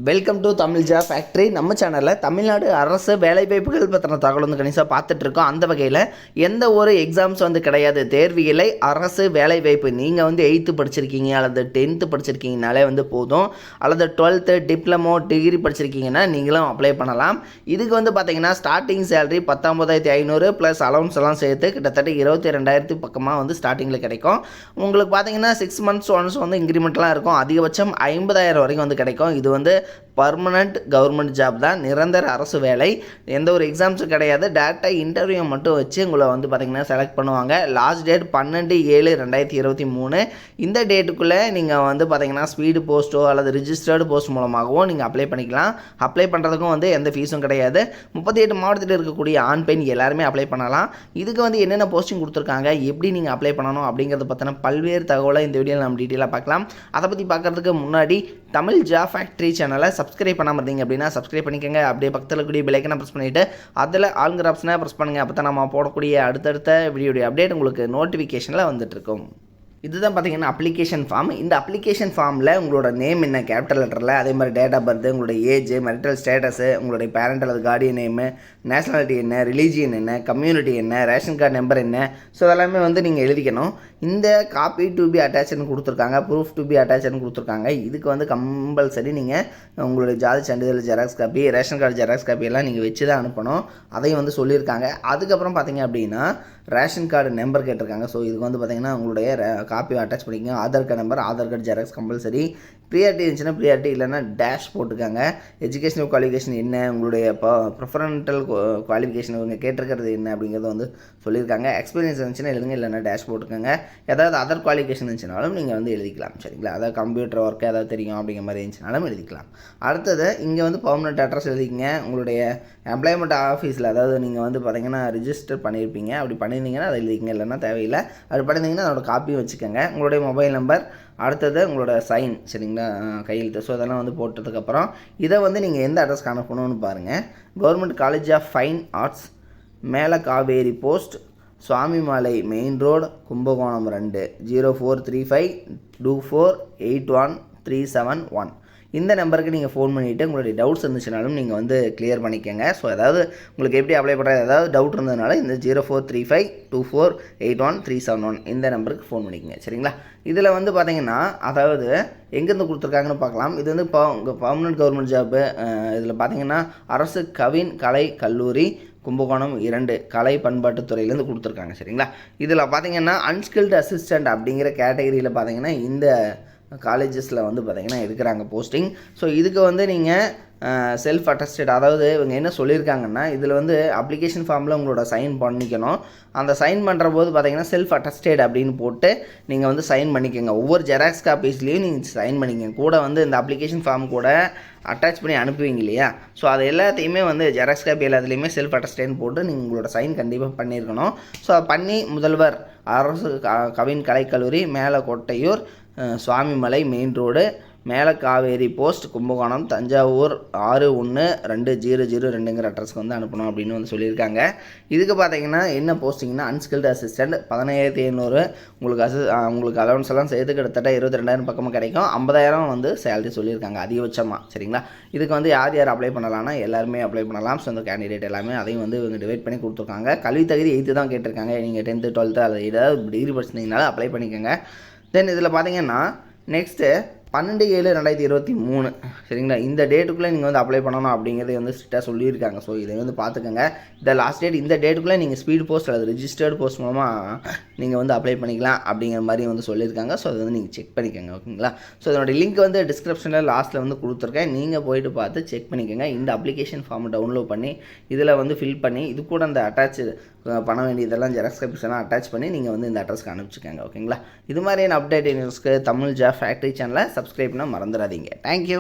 Welcome to Tamil job factory. நம்ம சேனலில் தமிழ்நாடு அரசு வேலைவாய்ப்புகள் பற்றின தகவல் வந்து கணிசாக பார்த்துட்ருக்கோம். அந்த வகையில் எந்த ஒரு எக்ஸாம்ஸ் வந்து கிடையாது, தேர்வு இல்லை, அரசு வேலைவாய்ப்பு. நீங்கள் வந்து 8th படிச்சிருக்கீங்க அல்லது 10th படிச்சிருக்கீங்கனாலே வந்து போதும், அல்லது 12th டிப்ளமோ டிகிரி படிச்சிருக்கீங்கன்னா நீங்களும் அப்ளை பண்ணலாம். இதுக்கு வந்து பார்த்தீங்கன்னா ஸ்டார்டிங் சேலரி 19,500 ப்ளஸ் அலவுன்ஸ் எல்லாம் சேர்த்து கிட்டத்தட்ட 22,000 பக்கமாக வந்து ஸ்டார்டிங்கில் கிடைக்கும். உங்களுக்கு பார்த்தீங்கன்னா 6 months ஒன்ஸ் வந்து இன்க்ரிமெண்ட்லாம் இருக்கும். அதிகபட்சம் 50,000 வரைக்கும் வந்து கிடைக்கும். இது வந்து பர்மனண்ட் கவர்மெண்ட் ஜாப் தான், நிரந்தர அரசு வேலை. எந்த ஒரு எக்ஸாம்ஸும் கிடையாது, டேரெக்டாக இன்டர்வியூ மட்டும் வச்சு உங்களை வந்து பார்த்திங்கன்னா செலக்ட் பண்ணுவாங்க. Last date 12/7/2023. இந்த டேட்டுக்குள்ளே நீங்கள் வந்து பார்த்திங்கன்னா ஸ்பீடு போஸ்ட்டோ அல்லது ரிஜிஸ்டர்டு போஸ்ட் மூலமாகவோ நீங்கள் அப்ளை பண்ணிக்கலாம். அப்ளை பண்ணுறதுக்கும் வந்து எந்த ஃபீஸும் கிடையாது. 38 மாவட்டத்தில் இருக்கக்கூடிய ஆண் பெண் எல்லாருமே அப்ளை பண்ணலாம். இதுக்கு வந்து என்னென்ன போஸ்டிங் கொடுத்துருக்காங்க, எப்படி நீங்கள் அப்ளை பண்ணணும் அப்படிங்கிறத பற்றின பல்வேறு தகவலை இந்த வீடியோவில் நம்ம டீட்டெயிலாக பார்க்கலாம். அதை பற்றி பார்க்குறதுக்கு முன்னாடி தமிழ் ஜாப் ஃபேக்ட்ரி சேனலை சப்ஸ்கிரைப் பண்ணாமல் இருந்தீங்க அப்படின்னா சப்ஸ்கிரைப் பண்ணிக்கோங்க. அப்படியே பக்கத்தில் கூடிய பெல் ஐக்கனை ப்ரெஸ் பண்ணிவிட்டு அதில் ஆளுங்கிற ஆப்ஷனை ப்ரெஸ் பண்ணுங்கள். அப்போ தான் நம்ம போடக்கூடிய அடுத்தடுத்த வீடியோடைய அப்டேட் உங்களுக்கு நோட்டிஃபிகேஷனில் வந்துட்டுருக்கும். இதுதான் பார்த்தீங்கன்னா அப்ளிகேஷன் ஃபார்ம். இந்த அப்ளிகேஷன் ஃபார்மில் உங்களோட நேம் என்ன கேபிட்டல் லெட்டரில், அதே மாதிரி டேட் ஆஃப் பர்த், உங்களோட ஏஜ், மெரிட்டல் ஸ்டேட்டஸு, உங்களுடைய பேரண்ட் அல்லது கார்டியன் நேமு, நேஷனாலிட்டி என்ன, ரிலீஜியன் என்ன, கம்யூனிட்டி என்ன, ரேஷன் கார்டு நம்பர் என்ன, ஸோ அதெல்லாமே வந்து நீங்கள் எழுதிக்கணும். இந்த காப்பி டு பி அட்டாச்னு கொடுத்துருக்காங்க, ப்ரூஃப் டு பி அட்டாச்னு கொடுத்துருக்காங்க. இதுக்கு வந்து கம்பல்சரி நீங்கள் உங்களுடைய ஜாதி சான்றிதழ் xerox copy, ration card xerox copy எல்லாம் நீங்கள் வச்சு தான் அனுப்பணும். அதையும் வந்து சொல்லியிருக்காங்க. அதுக்கப்புறம் பார்த்தீங்க அப்படின்னா ரேஷன் கார்டு நம்பர் கேட்டிருக்காங்க. ஸோ இதுக்கு வந்து பார்த்தீங்கன்னா உங்களுடைய காப்பியை அட்டாச் பண்ணிக்கோங்க. Aadhaar card number, Aadhaar card xerox compulsory. Priority இருந்துச்சுன்னா ப்ரியாரிட்டி, இல்லைன்னா டேஷ் போட்டுக்காங்க. எஜுகேஷனல் குவாலிஃபிகேஷன் என்ன, உங்களுடைய ப்ரிஃபரன்டல் குவாலிஃபிகேஷன் இவங்க கேட்டிருக்கிறது என்ன அப்படிங்கிறத வந்து சொல்லியிருக்காங்க. எக்ஸ்பீரியன்ஸ் இருந்துச்சுன்னா எழுதுங்க, இல்லைன்னா டேஷ் போட்டுக்கோங்க. ஏதாவது அதர் குவாலிஃபிகேஷன் இருந்துச்சுனாலும் நீங்கள் வந்து எழுதிக்கலாம். சரிங்களா, அதாவது கம்ப்யூட்டர் ஒர்க்கு ஏதாவது தெரியும் அப்படிங்கிற மாதிரி இருந்துச்சுனாலும் எழுதிக்கலாம். அடுத்தது இங்கே வந்து பர்மனெண்ட் அட்ரஸ் எழுதிக்கங்க. உங்களுடைய எம்ப்ளாய்மெண்ட் ஆஃபீஸில், அதாவது நீங்கள் வந்து பார்த்தீங்கன்னா ரிஜிஸ்டர் பண்ணியிருப்பீங்க, அப்படி பண்ணியிருந்தீங்கன்னா அதை எழுதிக்கங்க, இல்லைன்னா தேவையில்லை. அப்படி பண்ணியிருந்தீங்கன்னா அதோட காப்பியும் வச்சுக்கோங்க. உங்களுடைய மொபைல் நம்பர், அடுத்தது உங்களோட சைன், சரிங்களா, கையெழுத்து. ஸோ அதெல்லாம் வந்து போட்டதுக்கப்புறம் இதை வந்து நீங்கள் எந்த அட்ரஸ்க்கு அனுப்பணும்னு பாருங்கள். Government college of fine arts, மேலே Kaveri post, Swamimalai main road, Kumbakonam 2 0435248137 இந்த நம்பருக்கு நீங்கள் ஃபோன் பண்ணிவிட்டு உங்களுடைய டவுட்ஸ் இருந்துச்சுனாலும் நீங்கள் வந்து கிளியர் பண்ணிக்கோங்க. ஸோ அதாவது உங்களுக்கு எப்படி அப்ளை பண்ணுறது, ஏதாவது டவுட் இருந்ததுனால இந்த 0435248137 இந்த நம்பருக்கு ஃபோன் பண்ணிக்கோங்க. சரிங்களா, இதில் வந்து பார்த்தீங்கன்னா அதாவது எங்கேருந்து கொடுத்துருக்காங்கன்னு பார்க்கலாம். இது வந்து பர்மனெண்ட் கவர்மெண்ட் ஜாப்பு. இதில் பார்த்தீங்கன்னா அரசு கலை கல்லூரி கும்பகோணம் 2 கலை பண்பாட்டுத்துறையிலேருந்து கொடுத்துருக்காங்க. சரிங்களா, இதில் பார்த்தீங்கன்னா அன்ஸ்கில்டு அசிஸ்டண்ட் அப்படிங்கிற கேட்டகரியில் பார்த்தீங்கன்னா இந்த காலேஜஸில் வந்து பார்த்திங்கன்னா எடுக்கிறாங்க போஸ்டிங். ஸோ இதுக்கு வந்து நீங்கள் செல்ஃப் அட்டஸ்டட், அதாவது இவங்க என்ன சொல்லியிருக்காங்கன்னா இதில் வந்து அப்ளிகேஷன் ஃபார்மில் உங்களோட சைன் பண்ணிக்கணும். அந்த சைன் பண்ணுற போது பார்த்தீங்கன்னா செல்ஃப் அட்டஸ்டட் அப்படின்னு போட்டு நீங்கள் வந்து சைன் பண்ணிக்கோங்க. ஒவ்வொரு ஜெராக்ஸ் காப்பீஸ்லேயும் நீங்கள் சைன் பண்ணிக்கோங்க. கூட வந்து இந்த அப்ளிகேஷன் ஃபார்ம் கூட அட்டாச் பண்ணி அனுப்புவீங்க இல்லையா, ஸோ அது எல்லாத்தையுமே வந்து ஜெராக்ஸ் காப்பி எல்லாத்துலேயுமே செல்ஃப் அட்டஸ்டட்னு போட்டு நீங்கள் உங்களோட சைன் கண்டிப்பாக பண்ணியிருக்கணும். ஸோ பண்ணி முதல்வர் அரசு கலைக்கல்லூரி, மேலே கொட்டையூர், சுவாமிமலை மெயின் ரோடு, மேலே காவேரி போஸ்ட், கும்பகோணம், தஞ்சாவூர் 612002ங்கிற அட்ரஸ்க்கு வந்து அனுப்பணும் அப்படின்னு வந்து சொல்லியிருக்காங்க. இதுக்கு பார்த்தீங்கன்னா என்ன போஸ்டிங்னா அன்ஸ்கில்டு அசிஸ்டண்ட் 17,500. உங்களுக்கு அலவன்ஸ் எல்லாம் சேர்த்து கிட்டத்தட்ட 22,000 பக்கமாக கிடைக்கும். 50,000 வந்து சேலரி சொல்லியிருக்காங்க அதிகபட்சமாக. சரிங்களா, இதுக்கு வந்து யார் யார் அப்ளை பண்ணலாம்னா எல்லாருமே அப்ளை பண்ணலாம். ஸோ அந்த கேண்டிடேட் எல்லாமே அதையும் வந்து இவங்க டிவைட் பண்ணி கொடுத்துருக்காங்க. கல்வி தகுதி 8th தான் கேட்டிருக்காங்க. நீங்கள் 10th 12th அல்லது ஏதாவது டிகிரி படிச்சிருந்தீங்கனாலும் அப்ளை பண்ணிக்கோங்க. தென் இதில் பார்த்தீங்கன்னா நெக்ஸ்ட்டு 12/7/2023, சரிங்களா, இந்த டேட்டுக்குள்ளே நீங்கள் வந்து அப்ளை பண்ணணும் அப்படிங்கிறத வந்து ஸ்ட்ரிக்டாக சொல்லியிருக்காங்க. ஸோ இதை வந்து பார்த்துக்கோங்க. இந்த லாஸ்ட் டேட் இந்த டேட்டுக்குள்ளே நீங்கள் ஸ்பீட் போஸ்ட் அல்லது ரிஜிஸ்டர்டு போஸ்ட் மூலமாக நீங்கள் வந்து அப்ளை பண்ணிக்கலாம் அப்படிங்கிற மாதிரி வந்து சொல்லியிருக்காங்க. ஸோ அதை வந்து நீங்கள் செக் பண்ணிக்கோங்க. ஓகேங்களா, ஸோ இதனோட லிங்க் வந்து டிஸ்கிரிப்ஷனில் லாஸ்ட்டில் வந்து கொடுத்துருக்கேன். நீங்கள் போய்ட்டு பார்த்து செக் பண்ணிக்கோங்க. இந்த அப்ளிகேஷன் ஃபார்மை டவுன்லோட் பண்ணி இதில் வந்து ஃபில் பண்ணி இது கூட அந்த அட்டாச் பண்ண வேண்டியதெல்லாம் ஜெராக்ஸ் காப்பீஸ் எல்லாம் அட்டாச் பண்ணி நீங்கள் வந்து இந்த அட்ரஸ்க்கு அனுப்பிச்சிக்கோங்க. ஓகேங்களா, இது மாதிரியான அப்டேட் நியூஸ்க்கு தமிழ் ஜாப் ஃபேக்ட்ரி சேனலை சப்ஸ்கிரைப் பண்ண மறந்துடாதீங்க. தேங்க்யூ.